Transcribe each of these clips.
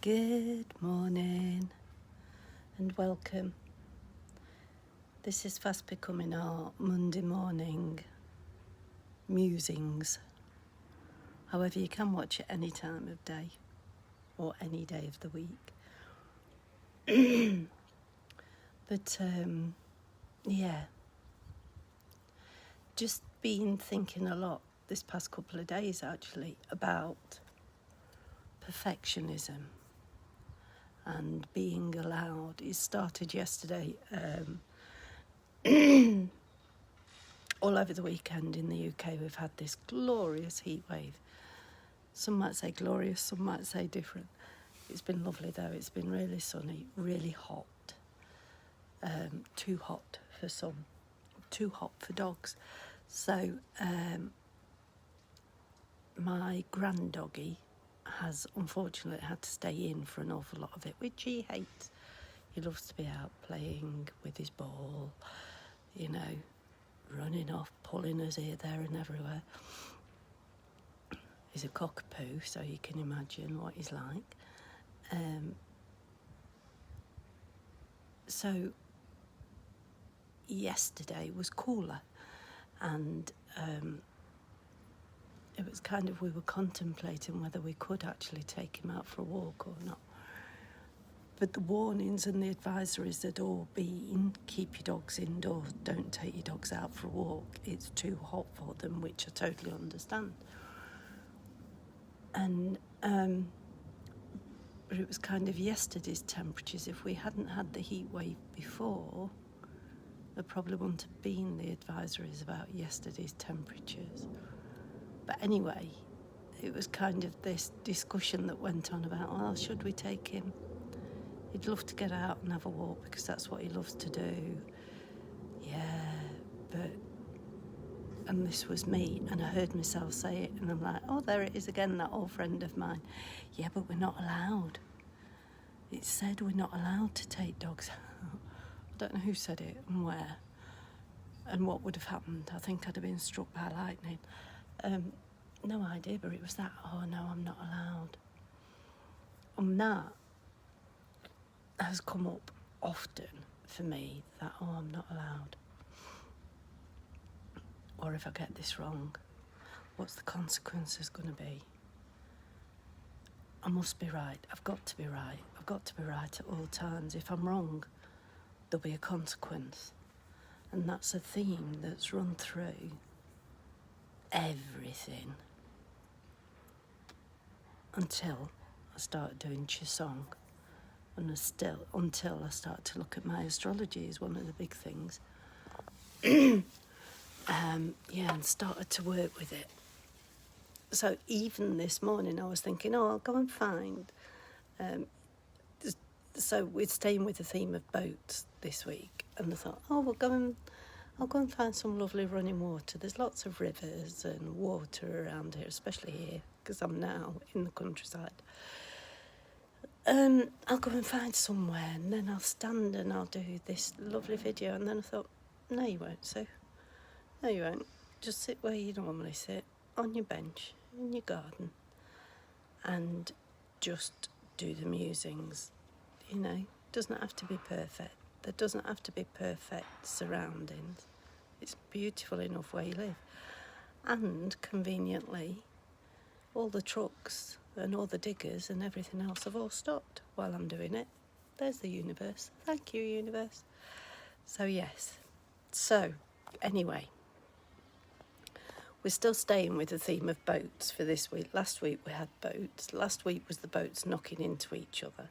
Good morning and welcome. This is fast becoming our Monday morning musings. However, you can watch it any time of day or any day of the week. But yeah, just been thinking a lot this past couple of days actually about perfectionism and being allowed. It started yesterday. All over the weekend in the UK, we've had this glorious heat wave. Some might say glorious, some might say different. It's been lovely though. It's been really sunny, really hot. Too hot for some, too hot for dogs. So my granddoggy has unfortunately had to stay in for an awful lot of it, which he hates. He loves to be out playing with his ball, you know, running off, pulling us here, there and everywhere. He's a cockapoo, so you can imagine what he's like. So yesterday was cooler, and it was kind of, we were contemplating whether we could actually take him out for a walk or not. But the warnings and the advisories had all been, keep your dogs indoors, don't take your dogs out for a walk, it's too hot for them, which I totally understand. And but it was kind of yesterday's temperatures. If we hadn't had the heat wave before, there probably wouldn't have been the advisories about yesterday's temperatures. But anyway, it was kind of this discussion that went on about, well, should we take him? He'd love to get out and have a walk because that's what he loves to do. Yeah, but... And this was me, and I heard myself say it, and I'm like, oh, there it is again, that old friend of mine. Yeah, but we're not allowed. It said we're not allowed to take dogs out. I don't know who said it and where and what would have happened. I think I'd have been struck by lightning. No idea, but it was that, oh no, I'm not allowed. And that has come up often for me, that, oh, I'm not allowed. Or if I get this wrong, what's the consequences going to be? I must be right. I've got to be right. I've got to be right at all times. If I'm wrong, there'll be a consequence. And that's a theme that's run through everything until I started doing Qigong. And until I started to look at my astrology is one of the big things. And started to work with it. So even this morning I was thinking, oh, I'll go and find... so we're staying with the theme of boats this week. And I thought, oh, I'll go and find some lovely running water. There's lots of rivers and water around here, especially here, because I'm now in the countryside. I'll go and find somewhere, and then I'll stand and I'll do this lovely video. And then I thought, no, you won't, Sue. No, you won't. Just sit where you normally sit, on your bench, in your garden, and just do the musings. You know, doesn't have to be perfect. There doesn't have to be perfect surroundings. It's beautiful enough where you live. And conveniently, all the trucks and all the diggers and everything else have all stopped while I'm doing it. There's the universe. Thank you, universe. So, yes. So, anyway, we're still staying with the theme of boats for this week. Last week we had boats. Last week was the boats knocking into each other.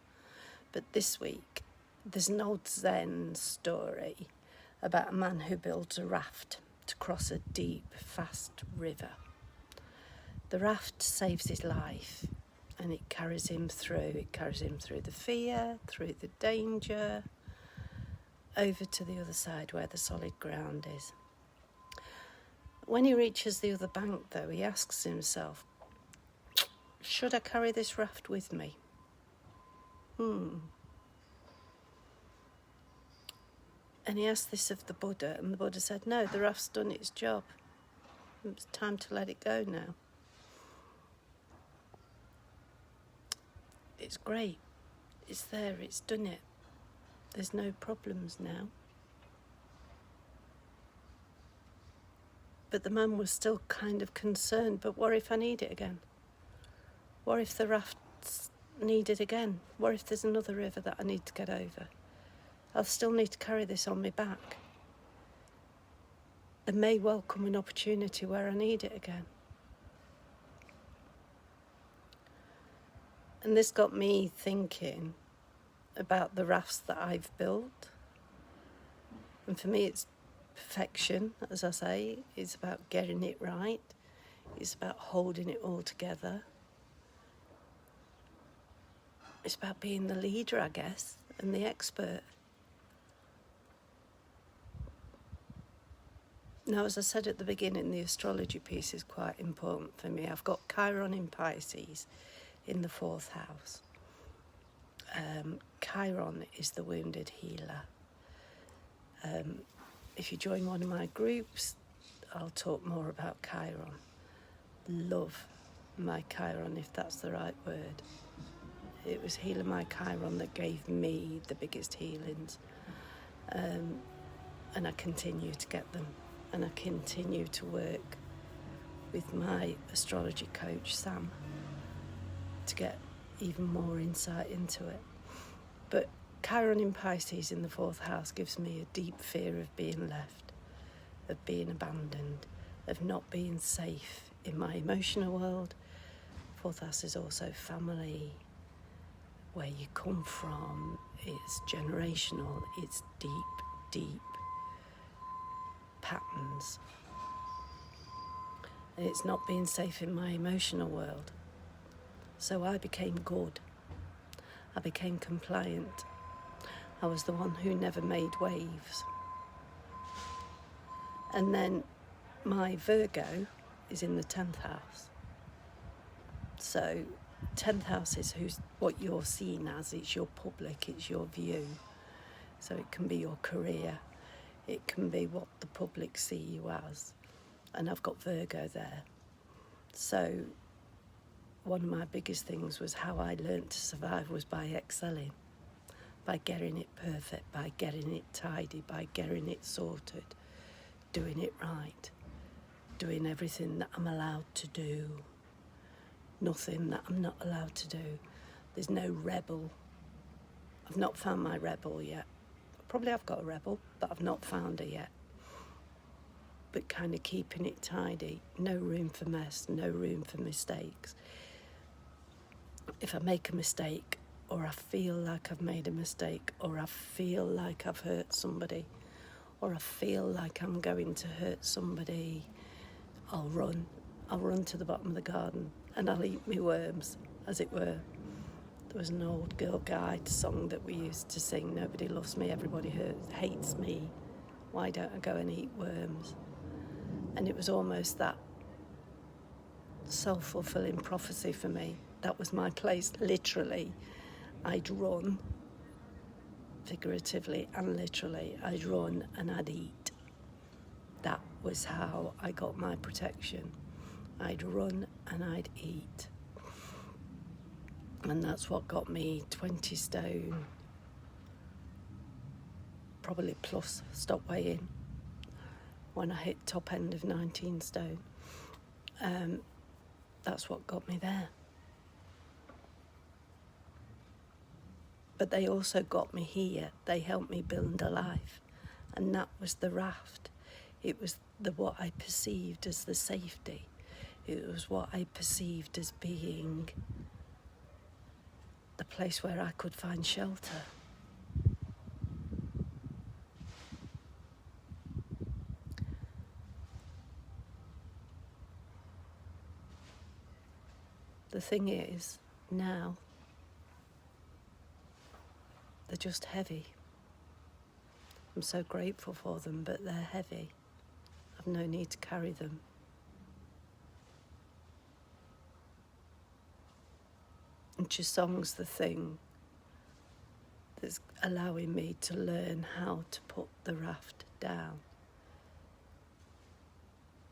But this week, there's an old Zen story about a man who builds a raft to cross a deep, fast river. The raft saves his life, and it carries him through. It carries him through the fear, through the danger, over to the other side where the solid ground is. When he reaches the other bank, though, he asks himself, should I carry this raft with me? And he asked this of the Buddha, and the Buddha said, no, the raft's done its job. It's time to let it go now. it's great. It's there, it's done it. There's no problems now. But the man was still kind of concerned, but what if I need it again? What if the raft's needed again? What if there's another river that I need to get over? I'll still need to carry this on my back. There may well come an opportunity where I need it again. And this got me thinking about the rafts that I've built. And for me, it's perfection, as I say. It's about getting it right. It's about holding it all together. It's about being the leader, I guess, and the expert. Now, as I said at the beginning, the astrology piece is quite important for me. I've got Chiron in Pisces in the 4th house. Chiron is the wounded healer. If you join one of my groups, I'll talk more about Chiron. Love my Chiron, if that's the right word. It was healing my Chiron that gave me the biggest healings. And I continue to get them. And I continue to work with my astrology coach, Sam, to get even more insight into it. But Chiron in Pisces in the 4th house gives me a deep fear of being left, of being abandoned, of not being safe in my emotional world. 4th house is also family, where you come from. It's generational, it's deep, deep patterns. And it's not being safe in my emotional world. So I became good. I became compliant. I was the one who never made waves. And then my Virgo is in the 10th house. So 10th house is what you're seen as. It's your public, it's your view. So it can be your career. It can be what the public see you as. And I've got Virgo there. So one of my biggest things was how I learned to survive was by excelling, by getting it perfect, by getting it tidy, by getting it sorted, doing it right, doing everything that I'm allowed to do, nothing that I'm not allowed to do. There's no rebel. I've not found my rebel yet. Probably I've got a rebel, but I've not found her yet. But kind of keeping it tidy, no room for mess, no room for mistakes. If I make a mistake, or I feel like I've made a mistake, or I feel like I've hurt somebody, or I feel like I'm going to hurt somebody, I'll run. I'll run to the bottom of the garden and I'll eat me worms, as it were. There was an old Girl Guide song that we used to sing, nobody loves me, everybody hates me. Why don't I go and eat worms? And it was almost that self-fulfilling prophecy for me. That was my place, literally. I'd run, figuratively and literally. I'd run and I'd eat. That was how I got my protection. I'd run and I'd eat. And that's what got me 20 stone, probably plus, stop weighing, when I hit top end of 19 stone. That's what got me there. But they also got me here. They helped me build a life. And that was the raft. It was what I perceived as the safety. It was what I perceived as being the place where I could find shelter. The thing is, now, they're just heavy. I'm so grateful for them, but they're heavy. I've no need to carry them. And Chisong's the thing that's allowing me to learn how to put the raft down,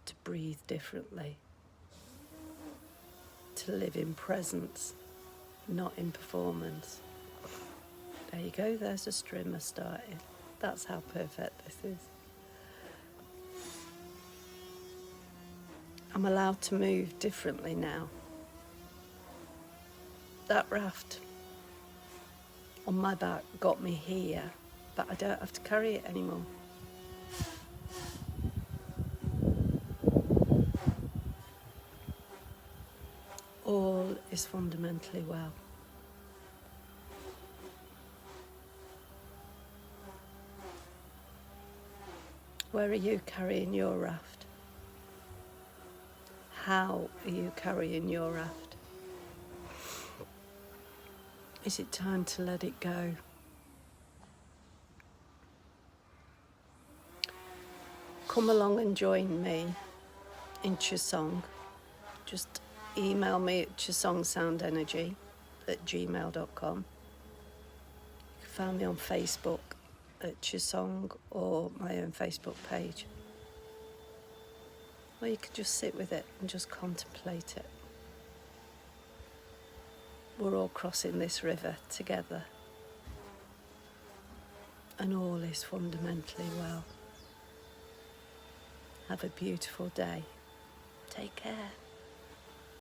to breathe differently, to live in presence, not in performance. There you go, there's a strimmer starting. That's how perfect this is. I'm allowed to move differently now. That raft on my back got me here, but I don't have to carry it anymore. All is fundamentally well. Where are you carrying your raft? How are you carrying your raft? Is it time to let it go? Come along and join me in Chusong. Just email me at chusongsoundenergy@gmail.com. You can find me on Facebook at Chusong or my own Facebook page. Or you could just sit with it and just contemplate it. We're all crossing this river together, and all is fundamentally well. Have a beautiful day. Take care.